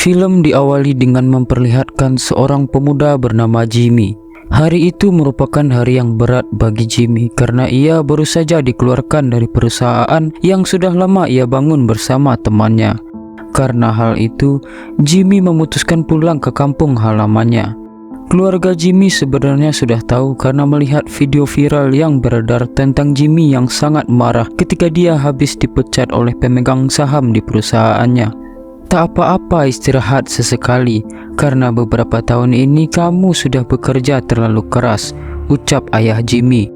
Film diawali dengan memperlihatkan seorang pemuda bernama Jimmy. Hari itu merupakan hari yang berat bagi Jimmy karena ia baru saja dikeluarkan dari perusahaan yang sudah lama ia bangun bersama temannya. Karena hal itu, Jimmy memutuskan pulang ke kampung halamannya. Keluarga Jimmy sebenarnya sudah tahu karena melihat video viral yang beredar tentang Jimmy yang sangat marah ketika dia habis dipecat oleh pemegang saham di perusahaannya. Tak apa-apa istirahat sesekali, karena beberapa tahun ini kamu sudah bekerja terlalu keras, ucap ayah Jimmy.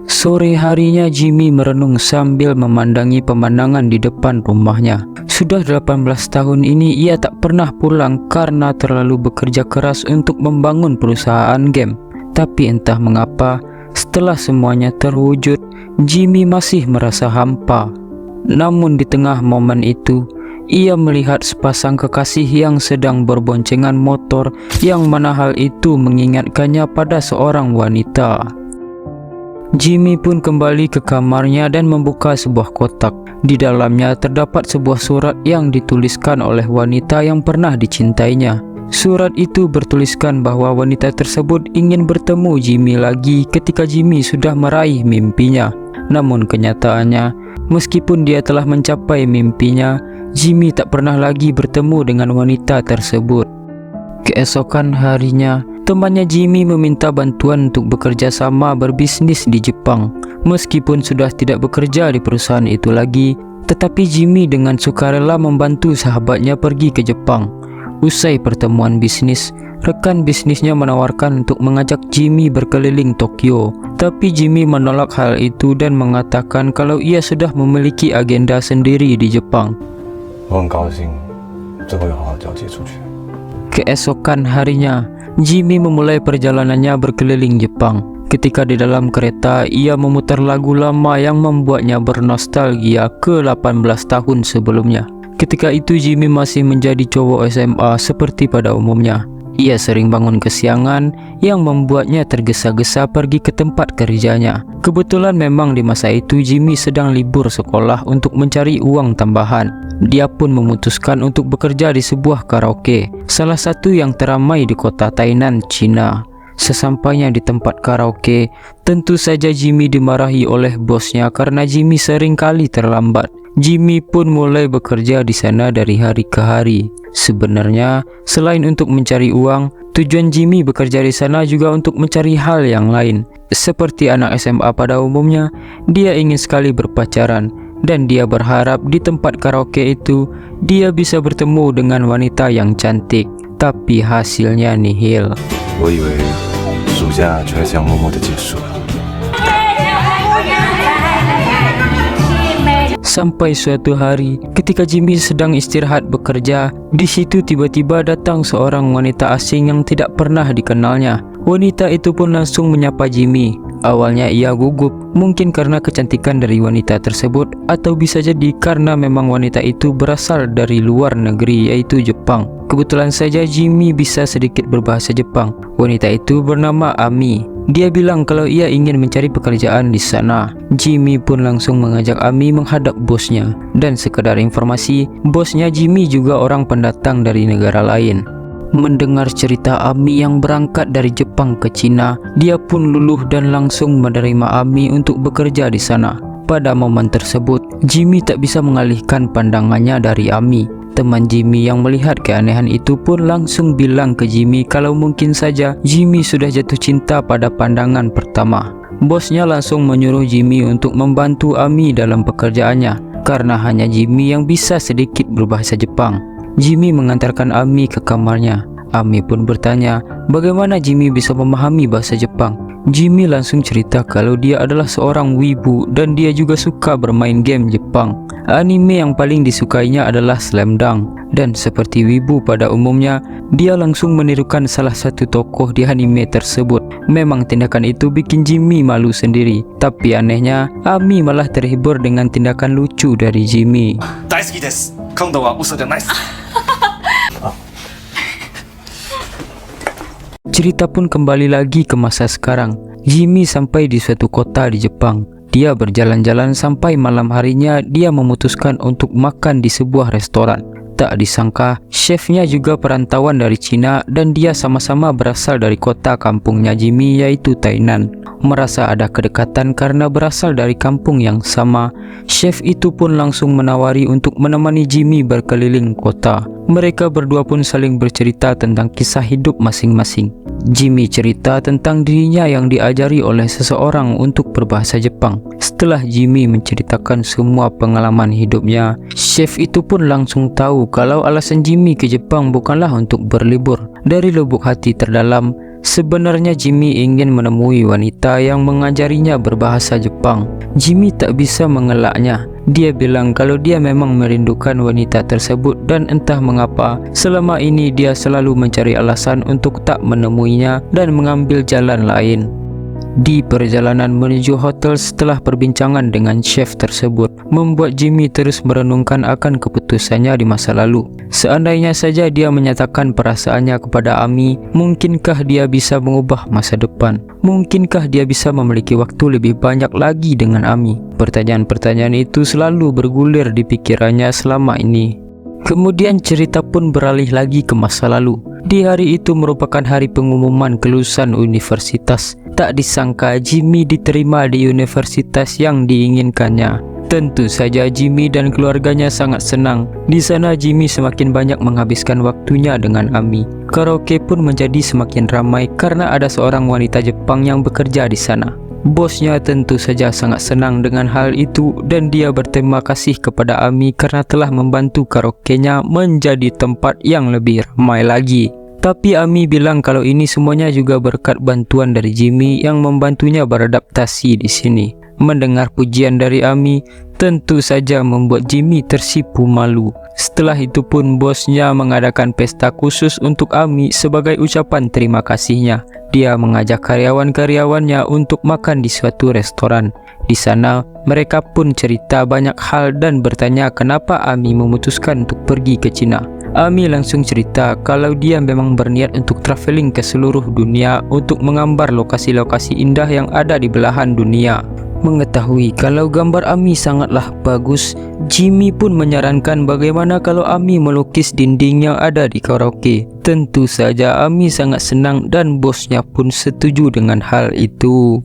Sore harinya Jimmy merenung sambil memandangi pemandangan di depan rumahnya. Sudah 18 tahun ini ia tak pernah pulang karena terlalu bekerja keras untuk membangun perusahaan game. Tapi entah mengapa, setelah semuanya terwujud, Jimmy masih merasa hampa. Namun di tengah momen itu, ia melihat sepasang kekasih yang sedang berboncengan motor, yang mana hal itu mengingatkannya pada seorang wanita. Jimmy pun kembali ke kamarnya dan membuka sebuah kotak. Di dalamnya terdapat sebuah surat yang dituliskan oleh wanita yang pernah dicintainya. Surat itu bertuliskan bahwa wanita tersebut ingin bertemu Jimmy lagi ketika Jimmy sudah meraih mimpinya. Namun kenyataannya, meskipun dia telah mencapai mimpinya, Jimmy tak pernah lagi bertemu dengan wanita tersebut. Keesokan harinya, temannya Jimmy meminta bantuan untuk bekerja sama berbisnis di Jepang. Meskipun sudah tidak bekerja di perusahaan itu lagi, tetapi Jimmy dengan sukarela membantu sahabatnya pergi ke Jepang. Usai pertemuan bisnis, rekan bisnisnya menawarkan untuk mengajak Jimmy berkeliling Tokyo. Tapi Jimmy menolak hal itu dan mengatakan kalau ia sudah memiliki agenda sendiri di Jepang. Keesokan harinya, Jimmy memulai perjalanannya berkeliling Jepang. Ketika di dalam kereta, ia memutar lagu lama yang membuatnya bernostalgia ke 18 tahun sebelumnya. Ketika itu Jimmy masih menjadi cowok SMA seperti pada umumnya. Ia sering bangun kesiangan yang membuatnya tergesa-gesa pergi ke tempat kerjanya. Kebetulan memang di masa itu Jimmy sedang libur sekolah untuk mencari uang tambahan. Dia pun memutuskan untuk bekerja di sebuah karaoke, salah satu yang teramai di kota Tainan, Cina. Sesampainya di tempat karaoke, tentu saja Jimmy dimarahi oleh bosnya karena Jimmy sering kali terlambat. Jimmy pun mulai bekerja di sana dari hari ke hari. Sebenarnya, selain untuk mencari uang, tujuan Jimmy bekerja di sana juga untuk mencari hal yang lain. Seperti anak SMA pada umumnya, dia ingin sekali berpacaran, dan dia berharap di tempat karaoke itu, dia bisa bertemu dengan wanita yang cantik. Tapi hasilnya nihil. Sampai suatu hari, ketika Jimmy sedang istirahat bekerja, di situ tiba-tiba datang seorang wanita asing yang tidak pernah dikenalnya. Wanita itu pun langsung menyapa Jimmy. Awalnya ia gugup, mungkin karena kecantikan dari wanita tersebut, atau bisa jadi karena memang wanita itu berasal dari luar negeri, yaitu Jepang. Kebetulan saja Jimmy bisa sedikit berbahasa Jepang. Wanita itu bernama Ami. Dia bilang kalau ia ingin mencari pekerjaan di sana. Jimmy pun langsung mengajak Ami menghadap bosnya. Dan sekedar informasi, bosnya Jimmy juga orang pendatang dari negara lain. Mendengar cerita Ami yang berangkat dari Jepang ke Cina, dia pun luluh dan langsung menerima Ami untuk bekerja di sana. Pada momen tersebut, Jimmy tak bisa mengalihkan pandangannya dari Ami. Teman Jimmy yang melihat keanehan itu pun langsung bilang ke Jimmy kalau mungkin saja Jimmy sudah jatuh cinta pada pandangan pertama. Bosnya langsung menyuruh Jimmy untuk membantu Ami dalam pekerjaannya, karena hanya Jimmy yang bisa sedikit berbahasa Jepang. Jimmy mengantarkan Ami ke kamarnya. Ami pun bertanya bagaimana Jimmy bisa memahami bahasa Jepang. Jimmy langsung cerita kalau dia adalah seorang wibu dan dia juga suka bermain game Jepang. Anime yang paling disukainya adalah Slam Dunk. Dan seperti wibu pada umumnya, dia langsung menirukan salah satu tokoh di anime tersebut. Memang tindakan itu bikin Jimmy malu sendiri. Tapi anehnya, Ami malah terhibur dengan tindakan lucu dari Jimmy. Cerita pun kembali lagi ke masa sekarang. Jimmy sampai di suatu kota di Jepang. Dia berjalan-jalan sampai malam harinya dia memutuskan untuk makan di sebuah restoran. Tak disangka, chefnya juga perantauan dari Cina dan dia sama-sama berasal dari kota kampungnya Jimmy yaitu Tainan. Merasa ada kedekatan karena berasal dari kampung yang sama, chef itu pun langsung menawari untuk menemani Jimmy berkeliling kota. Mereka berdua pun saling bercerita tentang kisah hidup masing-masing. Jimmy cerita tentang dirinya yang diajari oleh seseorang untuk berbahasa Jepang. Setelah Jimmy menceritakan semua pengalaman hidupnya, chef itu pun langsung tahu kalau alasan Jimmy ke Jepang bukanlah untuk berlibur. Dari lubuk hati terdalam, sebenarnya Jimmy ingin menemui wanita yang mengajarinya berbahasa Jepang. Jimmy tak bisa mengelaknya. Dia bilang kalau dia memang merindukan wanita tersebut dan entah mengapa selama ini dia selalu mencari alasan untuk tak menemuinya dan mengambil jalan lain. Di perjalanan menuju hotel setelah perbincangan dengan chef tersebut membuat Jimmy terus merenungkan akan keputusannya di masa lalu. Seandainya saja dia menyatakan perasaannya kepada Ami, mungkinkah dia bisa mengubah masa depan? Mungkinkah dia bisa memiliki waktu lebih banyak lagi dengan Ami? Pertanyaan-pertanyaan itu selalu bergulir di pikirannya selama ini. Kemudian cerita pun beralih lagi ke masa lalu. Di hari itu merupakan hari pengumuman kelulusan universitas. Tak disangka Jimmy diterima di universitas yang diinginkannya. Tentu saja Jimmy dan keluarganya sangat senang. Di sana Jimmy semakin banyak menghabiskan waktunya dengan Ami. Karaoke pun menjadi semakin ramai karena ada seorang wanita Jepang yang bekerja di sana. Bosnya tentu saja sangat senang dengan hal itu dan dia berterima kasih kepada Ami karena telah membantu karaoke-nya menjadi tempat yang lebih ramai lagi. Tapi Ami bilang kalau ini semuanya juga berkat bantuan dari Jimmy yang membantunya beradaptasi di sini. Mendengar pujian dari Ami tentu saja membuat Jimmy tersipu malu. Setelah itu pun bosnya mengadakan pesta khusus untuk Ami sebagai ucapan terima kasihnya. Dia mengajak karyawan-karyawannya untuk makan di suatu restoran. Di sana mereka pun cerita banyak hal dan bertanya kenapa Ami memutuskan untuk pergi ke Cina. Ami langsung cerita kalau dia memang berniat untuk traveling ke seluruh dunia untuk menggambar lokasi-lokasi indah yang ada di belahan dunia. Mengetahui kalau gambar Ami sangatlah bagus, Jimmy pun menyarankan bagaimana kalau Ami melukis dinding yang ada di karaoke. Tentu saja Ami sangat senang dan bosnya pun setuju dengan hal itu.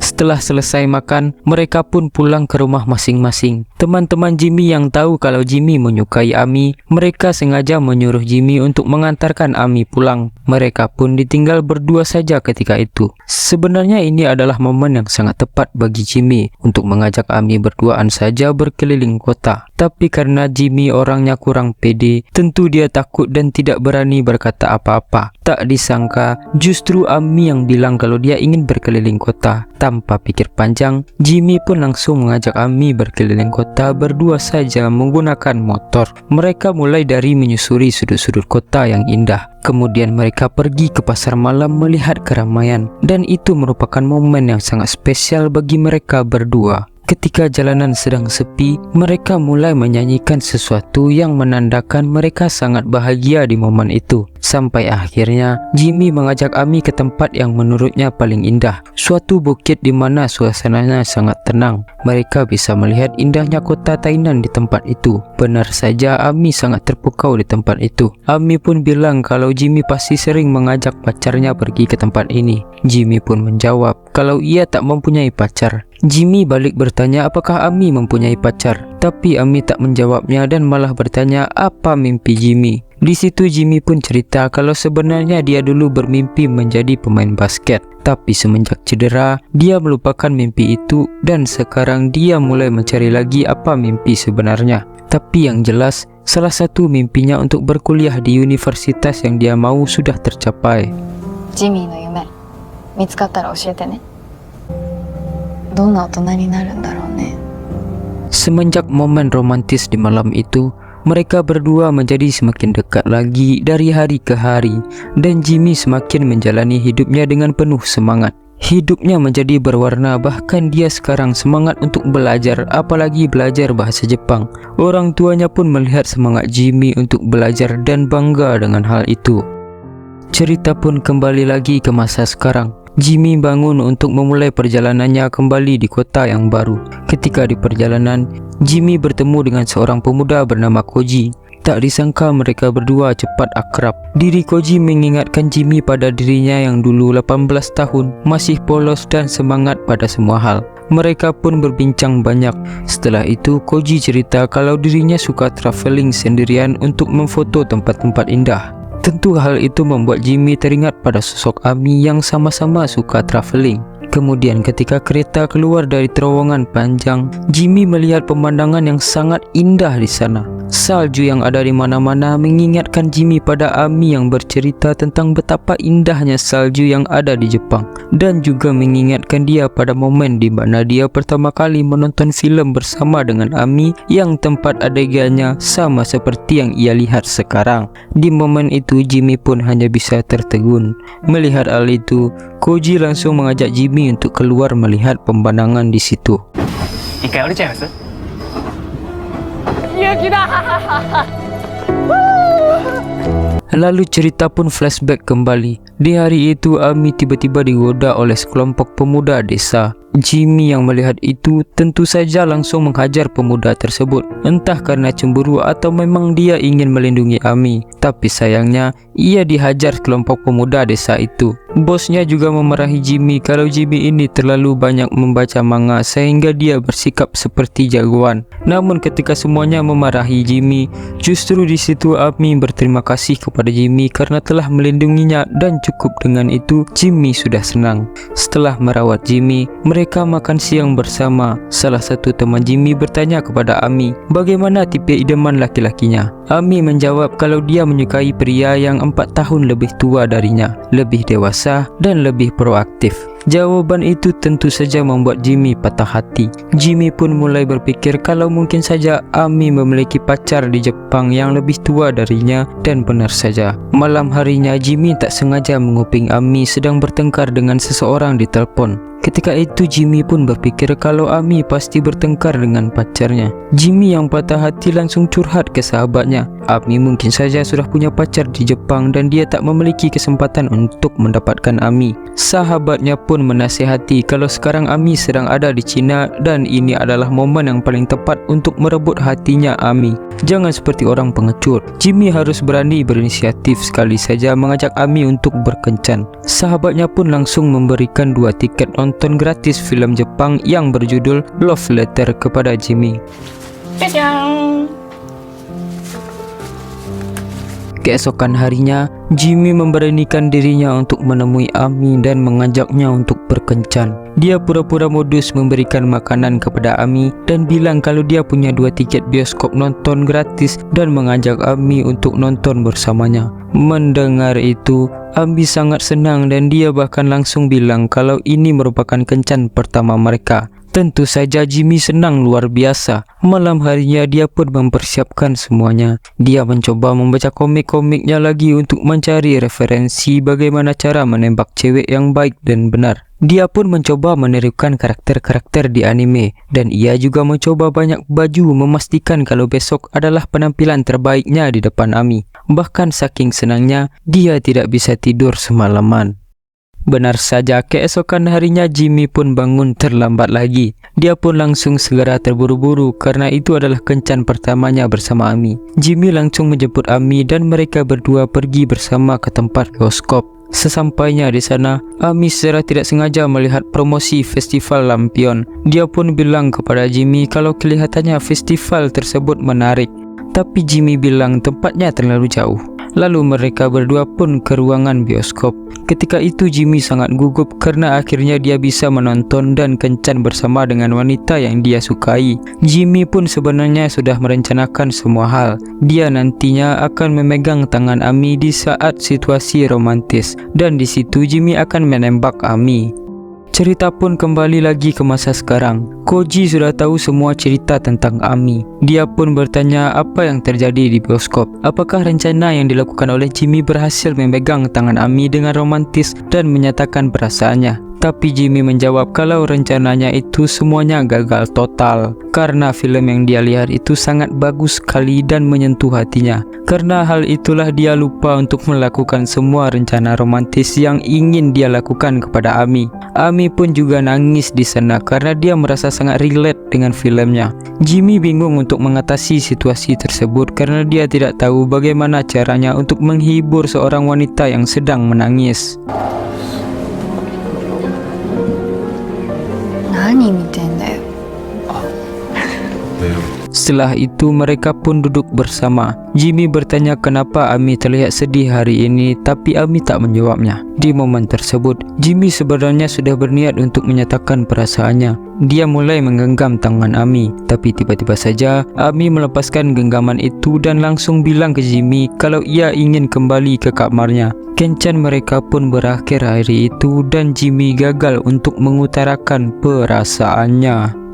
Setelah selesai makan, mereka pun pulang ke rumah masing-masing. Teman-teman Jimmy yang tahu kalau Jimmy menyukai Ami, mereka sengaja menyuruh Jimmy untuk mengantarkan Ami pulang. Mereka pun ditinggal berdua saja ketika itu. Sebenarnya ini adalah momen yang sangat tepat bagi Jimmy untuk mengajak Ami berduaan saja berkeliling kota. Tapi karena Jimmy orangnya kurang pede, tentu dia takut dan tidak berani berkata apa-apa. Tak disangka, justru Ami yang bilang kalau dia ingin berkeliling kota. Tanpa pikir panjang, Jimmy pun langsung mengajak Ami berkeliling kota berdua saja menggunakan motor. Mereka mulai dari menyusuri sudut-sudut kota yang indah. Kemudian mereka pergi ke pasar malam melihat keramaian. Dan itu merupakan momen yang sangat spesial bagi mereka berdua. Ketika jalanan sedang sepi, mereka mulai menyanyikan sesuatu yang menandakan mereka sangat bahagia di momen itu. Sampai akhirnya, Jimmy mengajak Ami ke tempat yang menurutnya paling indah. Suatu bukit di mana suasananya sangat tenang. Mereka bisa melihat indahnya kota Tainan di tempat itu. Benar saja, Ami sangat terpukau di tempat itu. Ami pun bilang kalau Jimmy pasti sering mengajak pacarnya pergi ke tempat ini. Jimmy pun menjawab kalau ia tak mempunyai pacar. Jimmy balik bertanya apakah Ami mempunyai pacar. Tapi Ami tak menjawabnya dan malah bertanya apa mimpi Jimmy. Di situ Jimmy pun cerita kalau sebenarnya dia dulu bermimpi menjadi pemain basket. Tapi semenjak cedera, dia melupakan mimpi itu dan sekarang dia mulai mencari lagi apa mimpi sebenarnya. Tapi yang jelas, salah satu mimpinya untuk berkuliah di universitas yang dia mau sudah tercapai. Jimmy no yume, mitsukattara oshiete ne. Donna otonan ni naru ndaro ne. Semenjak momen romantis di malam itu, mereka berdua menjadi semakin dekat lagi dari hari ke hari dan Jimmy semakin menjalani hidupnya dengan penuh semangat. Hidupnya menjadi berwarna, bahkan dia sekarang semangat untuk belajar, apalagi belajar bahasa Jepang. Orang tuanya pun melihat semangat Jimmy untuk belajar dan bangga dengan hal itu. Cerita pun kembali lagi ke masa sekarang. Jimmy bangun untuk memulai perjalanannya kembali di kota yang baru. Ketika di perjalanan, Jimmy bertemu dengan seorang pemuda bernama Koji. Tak disangka mereka berdua cepat akrab. Diri Koji mengingatkan Jimmy pada dirinya yang dulu 18 tahun, masih polos dan semangat pada semua hal. Mereka pun berbincang banyak. Setelah itu Koji cerita kalau dirinya suka traveling sendirian untuk memfoto tempat-tempat indah. Tentu hal itu membuat Jimmy teringat pada sosok Ami yang sama-sama suka traveling. Kemudian ketika kereta keluar dari terowongan panjang, Jimmy melihat pemandangan yang sangat indah di sana. Salju yang ada di mana-mana mengingatkan Jimmy pada Ami yang bercerita tentang betapa indahnya salju yang ada di Jepang, dan juga mengingatkan dia pada momen di mana dia pertama kali menonton filem bersama dengan Ami yang tempat adegannya sama seperti yang ia lihat sekarang. Di momen itu Jimmy pun hanya bisa tertegun. Melihat hal itu, Koji langsung mengajak Jimmy untuk keluar melihat pemandangan di situ. Lalu cerita pun flashback kembali. Di hari itu Ami tiba-tiba digoda oleh sekelompok pemuda desa. Jimmy yang melihat itu tentu saja langsung menghajar pemuda tersebut, entah karena cemburu atau memang dia ingin melindungi Ami. Tapi sayangnya ia dihajar kelompok pemuda desa itu. Bosnya juga memarahi Jimmy kalau Jimmy ini terlalu banyak membaca manga sehingga dia bersikap seperti jagoan. Namun ketika semuanya memarahi Jimmy, justru di situ Ami berterima kasih kepada Jimmy karena telah melindunginya, dan cukup dengan itu Jimmy sudah senang. Setelah merawat Jimmy, mereka makan siang bersama. Salah satu teman Jimmy bertanya kepada Ami bagaimana tipe idaman laki-lakinya. Ami menjawab kalau dia menyukai pria yang 4 tahun lebih tua darinya, lebih dewasa dan lebih proaktif. Jawaban itu tentu saja membuat Jimmy patah hati. Jimmy pun mulai berpikir kalau mungkin saja Ami memiliki pacar di Jepang yang lebih tua darinya, dan benar saja. Malam harinya Jimmy tak sengaja menguping Ami sedang bertengkar dengan seseorang di telepon. Ketika itu Jimmy pun berpikir kalau Ami pasti bertengkar dengan pacarnya. Jimmy yang patah hati langsung curhat ke sahabatnya. Ami mungkin saja sudah punya pacar di Jepang dan dia tak memiliki kesempatan untuk mendapatkan Ami. Sahabatnya pun menasihati kalau sekarang Ami sedang ada di China dan ini adalah momen yang paling tepat untuk merebut hatinya Ami. Jangan seperti orang pengecut. Jimmy harus berani berinisiatif sekali saja mengajak Ami untuk berkencan. Sahabatnya pun langsung memberikan 2 tiket nonton gratis film Jepang yang berjudul Love Letter kepada Jimmy. Keesokan harinya, Jimmy memberanikan dirinya untuk menemui Ami dan mengajaknya untuk berkencan. Dia pura-pura modus memberikan makanan kepada Ami dan bilang kalau dia punya 2 tiket bioskop nonton gratis dan mengajak Ami untuk nonton bersamanya. Mendengar itu, Ami sangat senang dan dia bahkan langsung bilang kalau ini merupakan kencan pertama mereka. Tentu saja Jimmy senang luar biasa. Malam harinya dia pun mempersiapkan semuanya. Dia mencoba membaca komik-komiknya lagi untuk mencari referensi bagaimana cara menembak cewek yang baik dan benar. Dia pun mencoba menirukan karakter-karakter di anime, dan ia juga mencoba banyak baju memastikan kalau besok adalah penampilan terbaiknya di depan Ami. Bahkan saking senangnya, dia tidak bisa tidur semalaman. Benar saja, keesokan harinya Jimmy pun bangun terlambat lagi. Dia pun langsung segera terburu-buru karena itu adalah kencan pertamanya bersama Ami. Jimmy langsung menjemput Ami dan mereka berdua pergi bersama ke tempat bioskop. Sesampainya di sana, Ami secara tidak sengaja melihat promosi festival lampion. Dia pun bilang kepada Jimmy kalau kelihatannya festival tersebut menarik. Tapi Jimmy bilang tempatnya terlalu jauh. Lalu mereka berdua pun ke ruangan bioskop. Ketika itu Jimmy sangat gugup karena akhirnya dia bisa menonton dan kencan bersama dengan wanita yang dia sukai. Jimmy pun sebenarnya sudah merencanakan semua hal. Dia nantinya akan memegang tangan Ami di saat situasi romantis, dan di situ Jimmy akan menembak Ami. Cerita pun kembali lagi ke masa sekarang. Koji sudah tahu semua cerita tentang Ami. Dia pun bertanya apa yang terjadi di bioskop. Apakah rencana yang dilakukan oleh Jimmy berhasil memegang tangan Ami dengan romantis dan menyatakan perasaannya? Tapi Jimmy menjawab kalau rencananya itu semuanya gagal total karena film yang dia lihat itu sangat bagus sekali dan menyentuh hatinya. Karena hal itulah dia lupa untuk melakukan semua rencana romantis yang ingin dia lakukan kepada Ami. Ami pun juga nangis di sana karena dia merasa sangat relate dengan filmnya. Jimmy bingung untuk mengatasi situasi tersebut karena dia tidak tahu bagaimana caranya untuk menghibur seorang wanita yang sedang menangis. 何見てんだよ。 Setelah itu mereka pun duduk bersama. Jimmy bertanya kenapa Ami terlihat sedih hari ini, tapi Ami tak menjawabnya. Di momen tersebut, Jimmy sebenarnya sudah berniat untuk menyatakan perasaannya. Dia mulai menggenggam tangan Ami, tapi tiba-tiba saja Ami melepaskan genggaman itu dan langsung bilang ke Jimmy kalau ia ingin kembali ke kamarnya. Kencan mereka pun berakhir hari itu dan Jimmy gagal untuk mengutarakan perasaannya.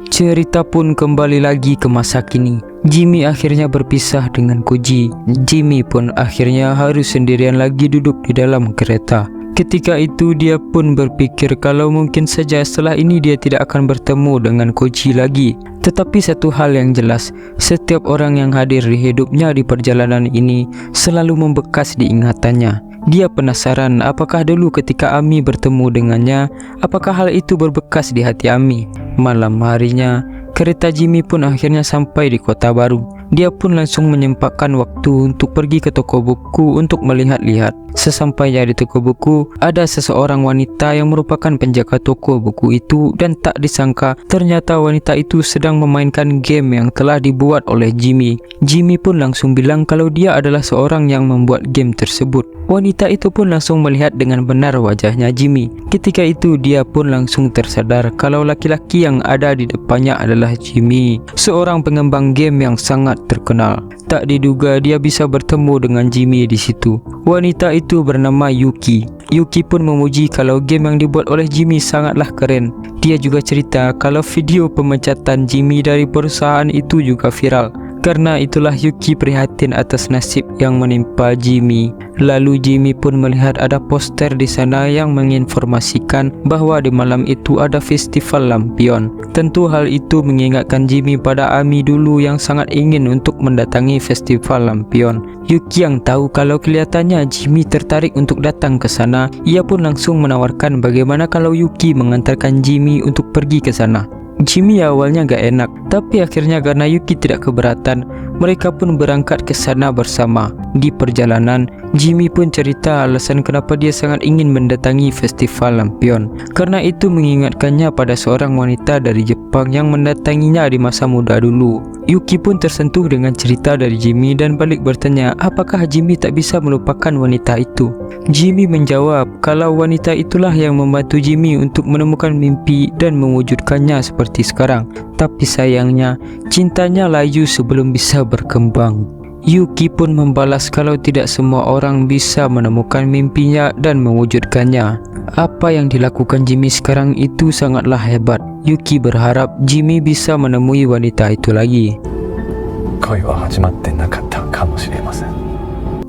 Cerita pun kembali lagi ke masa kini. Jimmy akhirnya berpisah dengan Koji. Jimmy pun akhirnya harus sendirian lagi duduk di dalam kereta. Ketika itu dia pun berpikir kalau mungkin saja setelah ini dia tidak akan bertemu dengan Koji lagi. Tetapi satu hal yang jelas, setiap orang yang hadir di hidupnya di perjalanan ini selalu membekas di ingatannya. Dia penasaran apakah dulu ketika Ami bertemu dengannya, apakah hal itu berbekas di hati Ami. Malam harinya, kereta Jimmy pun akhirnya sampai di kota baru. Dia pun langsung menyempatkan waktu untuk pergi ke toko buku untuk melihat-lihat. Sesampainya di toko buku, ada seseorang wanita yang merupakan penjaga toko buku itu dan tak disangka ternyata wanita itu sedang memainkan game yang telah dibuat oleh Jimmy. Jimmy pun langsung bilang kalau dia adalah seorang yang membuat game tersebut. Wanita itu pun langsung melihat dengan benar wajahnya Jimmy. Ketika itu dia pun langsung tersadar kalau laki-laki yang ada di depannya adalah Jimmy, seorang pengembang game yang sangat terkenal. Tak diduga dia bisa bertemu dengan Jimmy di situ. Wanita itu bernama Yuki. Yuki pun memuji kalau game yang dibuat oleh Jimmy sangatlah keren. Dia juga cerita kalau video pemecatan Jimmy dari perusahaan itu juga viral. Karena itulah Yuki prihatin atas nasib yang menimpa Jimmy. Lalu Jimmy pun melihat ada poster di sana yang menginformasikan bahwa di malam itu ada festival lampion. Tentu hal itu mengingatkan Jimmy pada Ami dulu yang sangat ingin untuk mendatangi festival lampion. Yuki yang tahu kalau kelihatannya Jimmy tertarik untuk datang ke sana, ia pun langsung menawarkan bagaimana kalau Yuki mengantarkan Jimmy untuk pergi ke sana. Jimmy awalnya gak enak, tapi akhirnya karena Yuki tidak keberatan, mereka pun berangkat ke sana bersama. Di perjalanan, Jimmy pun cerita alasan kenapa dia sangat ingin mendatangi festival lampion. Karena itu mengingatkannya pada seorang wanita dari Jepang yang mendatanginya di masa muda dulu. Yuki pun tersentuh dengan cerita dari Jimmy dan balik bertanya apakah Jimmy tak bisa melupakan wanita itu. Jimmy menjawab kalau wanita itulah yang membantu Jimmy untuk menemukan mimpi dan mewujudkannya seperti sekarang. Tapi sayangnya, cintanya layu sebelum bisa berkembang. Yuki pun membalas kalau tidak semua orang bisa menemukan mimpinya dan mewujudkannya. Apa yang dilakukan Jimmy sekarang itu sangatlah hebat. Yuki berharap Jimmy bisa menemui wanita itu lagi.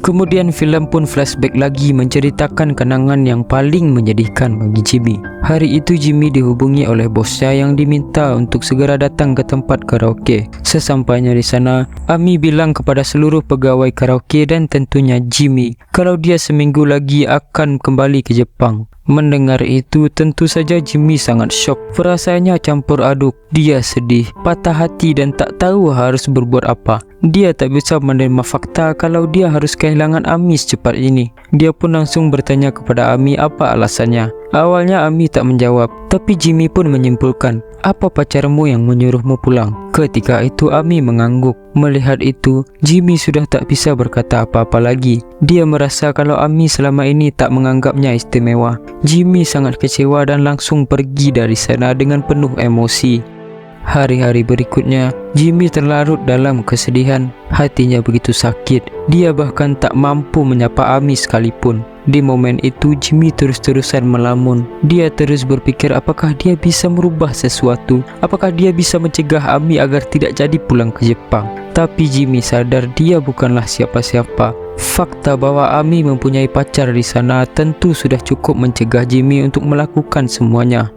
Kemudian film pun flashback lagi menceritakan kenangan yang paling menyedihkan bagi Jimmy. Hari itu Jimmy dihubungi oleh bosnya yang diminta untuk segera datang ke tempat karaoke. Sesampainya di sana, Ami bilang kepada seluruh pegawai karaoke dan tentunya Jimmy kalau dia seminggu lagi akan kembali ke Jepang. Mendengar itu tentu saja Jimmy sangat syok. Perasaannya campur aduk. Dia sedih, patah hati dan tak tahu harus berbuat apa. Dia tak bisa menerima fakta kalau dia harus kehilangan Ami secepat ini. Dia pun langsung bertanya kepada Ami apa alasannya. Awalnya Ami tak menjawab, tapi Jimmy pun menyimpulkan, apa pacarmu yang menyuruhmu pulang? Ketika itu Ami mengangguk. Melihat itu, Jimmy sudah tak bisa berkata apa-apa lagi. Dia merasa kalau Ami selama ini tak menganggapnya istimewa. Jimmy sangat kecewa dan langsung pergi dari sana dengan penuh emosi. Hari-hari berikutnya, Jimmy terlarut dalam kesedihan. Hatinya begitu sakit. Dia bahkan tak mampu menyapa Ami sekalipun. Di momen itu, Jimmy terus-terusan melamun. Dia terus berpikir apakah dia bisa merubah sesuatu. Apakah dia bisa mencegah Ami agar tidak jadi pulang ke Jepang. Tapi Jimmy sadar dia bukanlah siapa-siapa. Fakta bahwa Ami mempunyai pacar di sana tentu sudah cukup mencegah Jimmy untuk melakukan semuanya.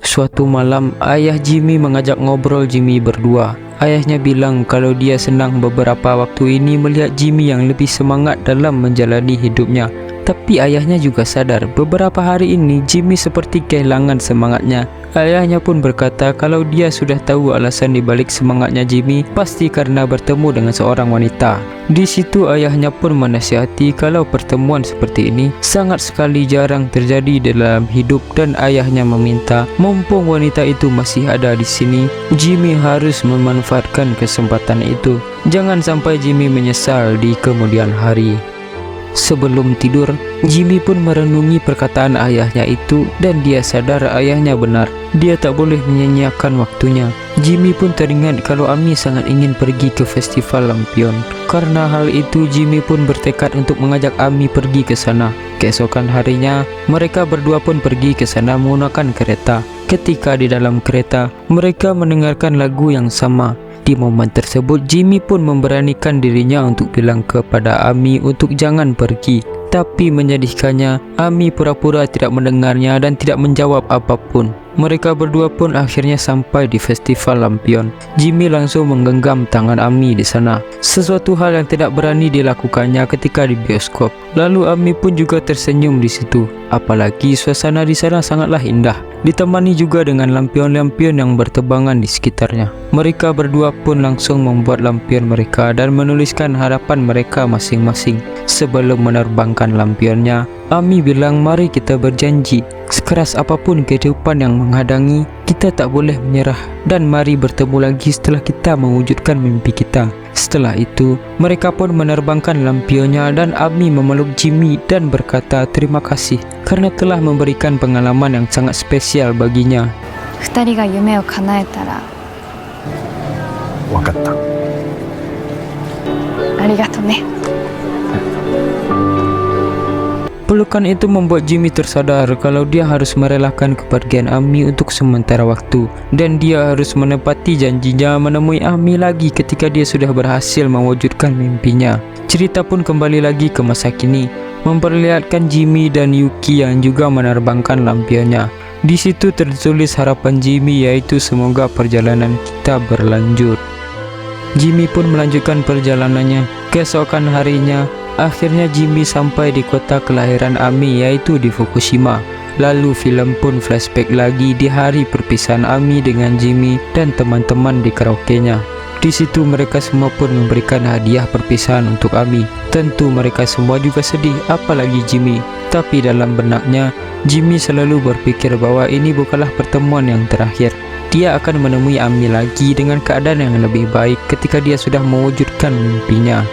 Suatu malam, ayah Jimmy mengajak ngobrol Jimmy berdua. Ayahnya bilang kalau dia senang beberapa waktu ini melihat Jimmy yang lebih semangat dalam menjalani hidupnya. Tapi ayahnya juga sadar beberapa hari ini Jimmy seperti kehilangan semangatnya. Ayahnya pun berkata kalau dia sudah tahu alasan dibalik semangatnya Jimmy pasti karena bertemu dengan seorang wanita. Di situ ayahnya pun menasihati kalau pertemuan seperti ini sangat sekali jarang terjadi dalam hidup, dan ayahnya meminta mumpung wanita itu masih ada di sini, Jimmy harus memanfaatkan kesempatan itu. Jangan sampai Jimmy menyesal di kemudian hari. Sebelum tidur, Jimmy pun merenungi perkataan ayahnya itu dan dia sadar ayahnya benar. Dia tak boleh menyia-nyiakan waktunya. Jimmy pun teringat kalau Ami sangat ingin pergi ke festival lampion. Karena hal itu, Jimmy pun bertekad untuk mengajak Ami pergi ke sana. Keesokan harinya, mereka berdua pun pergi ke sana menggunakan kereta. Ketika di dalam kereta, mereka mendengarkan lagu yang sama. Di momen tersebut, Jimmy pun memberanikan dirinya untuk bilang kepada Ami untuk jangan pergi. Tapi menyedihkannya, Ami pura-pura tidak mendengarnya dan tidak menjawab apapun. Mereka berdua pun akhirnya sampai di festival lampion. Jimmy langsung menggenggam tangan Ami di sana. Sesuatu hal yang tidak berani dilakukannya ketika di bioskop. Lalu Ami pun juga tersenyum di situ. Apalagi suasana di sana sangatlah indah, ditemani juga dengan lampion-lampion yang bertebangan di sekitarnya. Mereka berdua pun langsung membuat lampion mereka dan menuliskan harapan mereka masing-masing. Sebelum menerbangkan lampionnya, Ami bilang mari kita berjanji, sekeras apapun kehidupan yang menghadangi, kita tak boleh menyerah, dan mari bertemu lagi setelah kita mewujudkan mimpi kita. Setelah itu, mereka pun menerbangkan lampionnya dan Ami memeluk Jimmy dan berkata terima kasih karena telah memberikan pengalaman yang sangat spesial baginya. 二人が夢を叶えたら分かった。ありがとね。 Pelukan itu membuat Jimmy tersadar kalau dia harus merelakan kepergian Ami untuk sementara waktu, dan dia harus menepati janjinya menemui Ami lagi ketika dia sudah berhasil mewujudkan mimpinya. Cerita pun kembali lagi ke masa kini, memperlihatkan Jimmy dan Yuki yang juga menerbangkan lampionnya. Di situ tertulis harapan Jimmy, yaitu semoga perjalanan kita berlanjut. Jimmy pun melanjutkan perjalanannya. Keesokan harinya, akhirnya Jimmy sampai di kota kelahiran Ami, yaitu di Fukushima. Lalu filem pun flashback lagi di hari perpisahan Ami dengan Jimmy dan teman-teman di karaoke-nya. Di situ mereka semua pun memberikan hadiah perpisahan untuk Ami. Tentu mereka semua juga sedih, apalagi Jimmy. Tapi dalam benaknya, Jimmy selalu berpikir bahwa ini bukanlah pertemuan yang terakhir. Dia akan menemui Ami lagi dengan keadaan yang lebih baik ketika dia sudah mewujudkan mimpinya.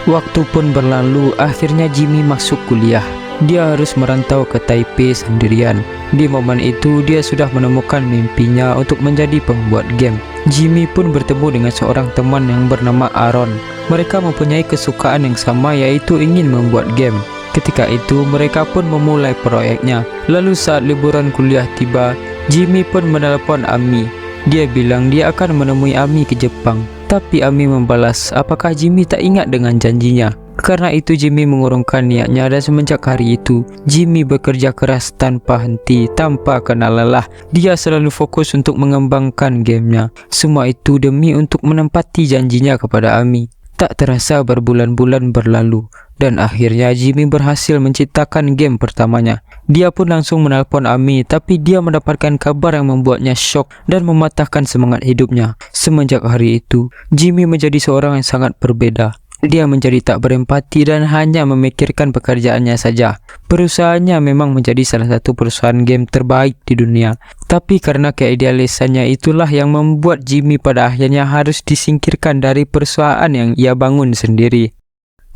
Waktu pun berlalu, akhirnya Jimmy masuk kuliah. Dia harus merantau ke Taipei sendirian. Di momen itu, dia sudah menemukan mimpinya untuk menjadi pembuat game. Jimmy pun bertemu dengan seorang teman yang bernama Aaron. Mereka mempunyai kesukaan yang sama, yaitu ingin membuat game. Ketika itu, mereka pun memulai proyeknya. Lalu saat liburan kuliah tiba, Jimmy pun menelpon Ami. Dia bilang dia akan menemui Ami ke Jepang. Tapi Ami membalas, apakah Jimmy tak ingat dengan janjinya? Karena itu Jimmy mengurungkan niatnya, dan semenjak hari itu Jimmy bekerja keras tanpa henti, tanpa kenal lelah. Dia selalu fokus untuk mengembangkan gamenya. Semua itu demi untuk menempati janjinya kepada Ami. Tak terasa berbulan-bulan berlalu, dan akhirnya Jimmy berhasil menciptakan game pertamanya. Dia pun langsung menelpon Ami, tapi dia mendapatkan kabar yang membuatnya syok dan mematahkan semangat hidupnya. Semenjak hari itu, Jimmy menjadi seorang yang sangat berbeda. Dia menjadi tak berempati dan hanya memikirkan pekerjaannya saja. Perusahaannya memang menjadi salah satu perusahaan game terbaik di dunia. Tapi karena keidealisannya itulah yang membuat Jimmy pada akhirnya harus disingkirkan dari perusahaan yang ia bangun sendiri.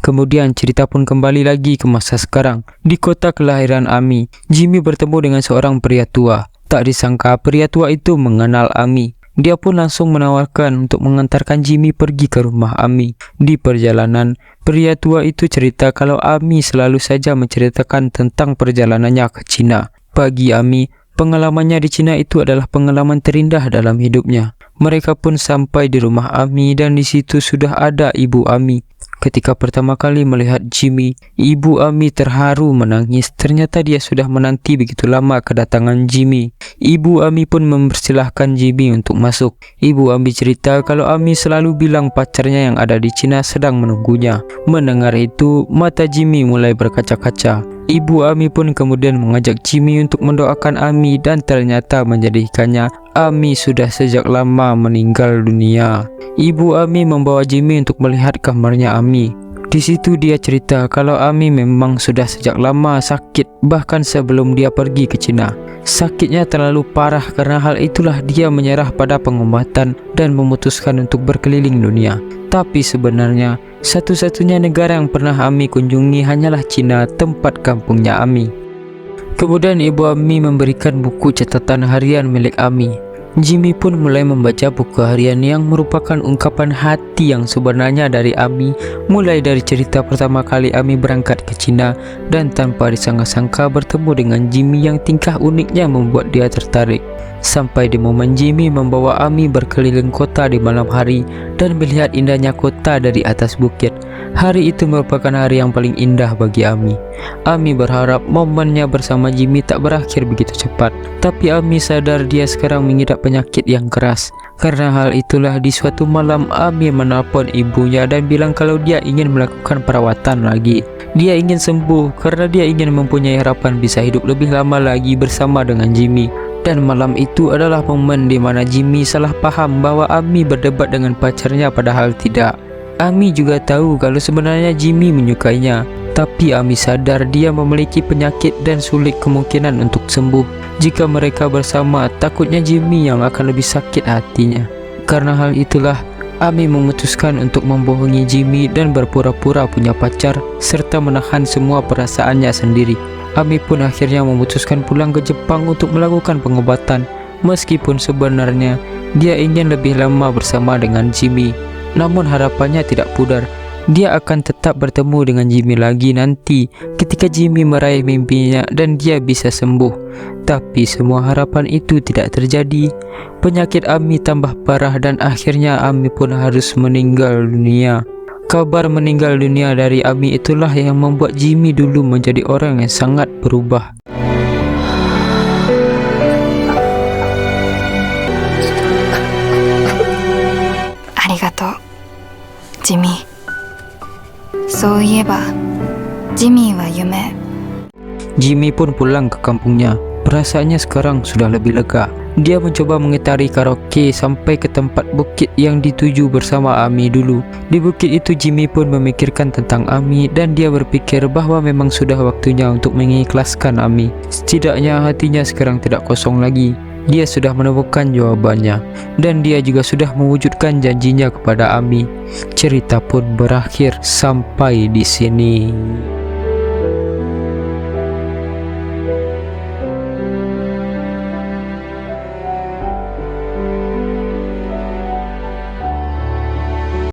Kemudian cerita pun kembali lagi ke masa sekarang. Di kota kelahiran Ami, Jimmy bertemu dengan seorang pria tua. Tak disangka pria tua itu mengenal Ami. Dia pun langsung menawarkan untuk mengantarkan Jimmy pergi ke rumah Ami. Di perjalanan, pria tua itu cerita kalau Ami selalu saja menceritakan tentang perjalanannya ke Cina. Bagi Ami, pengalamannya di Cina itu adalah pengalaman terindah dalam hidupnya. Mereka pun sampai di rumah Ami dan di situ sudah ada ibu Ami. Ketika pertama kali melihat Jimmy, ibu Ami terharu menangis. Ternyata dia sudah menanti begitu lama kedatangan Jimmy. Ibu Ami pun mempersilahkan Jimmy untuk masuk. Ibu Ami cerita kalau Ami selalu bilang pacarnya yang ada di Cina sedang menunggunya. Mendengar itu, mata Jimmy mulai berkaca-kaca. Ibu Ami pun kemudian mengajak Jimmy untuk mendoakan Ami dan ternyata menjadikannya Ami sudah sejak lama meninggal dunia. Ibu Ami membawa Jimmy untuk melihat kamarnya Ami. Di situ dia cerita kalau Ami memang sudah sejak lama sakit, bahkan sebelum dia pergi ke Cina. Sakitnya terlalu parah, karena hal itulah dia menyerah pada pengobatan dan memutuskan untuk berkeliling dunia. Tapi sebenarnya satu-satunya negara yang pernah Ami kunjungi hanyalah Cina, tempat kampungnya Ami. Kemudian ibu Ami memberikan buku catatan harian milik Ami. Jimmy pun mulai membaca buku harian yang merupakan ungkapan hati yang sebenarnya dari Ami, mulai dari cerita pertama kali Ami berangkat ke Cina dan tanpa disangka-sangka bertemu dengan Jimmy yang tingkah uniknya membuat dia tertarik. Sampai di momen Jimmy membawa Ami berkeliling kota di malam hari dan melihat indahnya kota dari atas bukit. Hari itu merupakan hari yang paling indah bagi Ami. Ami berharap momennya bersama Jimmy tak berakhir begitu cepat. Tapi Ami sadar dia sekarang mengidap penyakit yang keras. Karena hal itulah di suatu malam Ami menelpon ibunya dan bilang kalau dia ingin melakukan perawatan lagi. Dia ingin sembuh karena dia ingin mempunyai harapan bisa hidup lebih lama lagi bersama dengan Jimmy. Dan malam itu adalah momen di mana Jimmy salah paham bahwa Ami berdebat dengan pacarnya, padahal tidak. Ami juga tahu kalau sebenarnya Jimmy menyukainya, tapi Ami sadar dia memiliki penyakit dan sulit kemungkinan untuk sembuh. Jika mereka bersama, takutnya Jimmy yang akan lebih sakit hatinya. Karena hal itulah Ami memutuskan untuk membohongi Jimmy dan berpura-pura punya pacar serta menahan semua perasaannya sendiri. Ami pun akhirnya memutuskan pulang ke Jepang untuk melakukan pengobatan, meskipun sebenarnya dia ingin lebih lama bersama dengan Jimmy. Namun harapannya tidak pudar. Dia akan tetap bertemu dengan Jimmy lagi nanti ketika Jimmy meraih mimpinya dan dia bisa sembuh. Tapi semua harapan itu tidak terjadi. Penyakit Ami tambah parah dan akhirnya Ami pun harus meninggal dunia. Kabar meninggal dunia dari Ami itulah yang membuat Jimmy dulu menjadi orang yang sangat berubah. Arigatou, Jimmy. そういえば、ジミーは夢。 Jimmy pun pulang ke kampungnya. Perasaannya sekarang sudah lebih lega. Dia mencoba mengitari karaoke sampai ke tempat bukit yang dituju bersama Ami dulu. Di bukit itu Jimmy pun memikirkan tentang Ami dan dia berpikir bahwa memang sudah waktunya untuk mengikhlaskan Ami. Setidaknya hatinya sekarang tidak kosong lagi. Dia sudah menemukan jawabannya dan dia juga sudah mewujudkan janjinya kepada Ami. Cerita pun berakhir sampai di sini.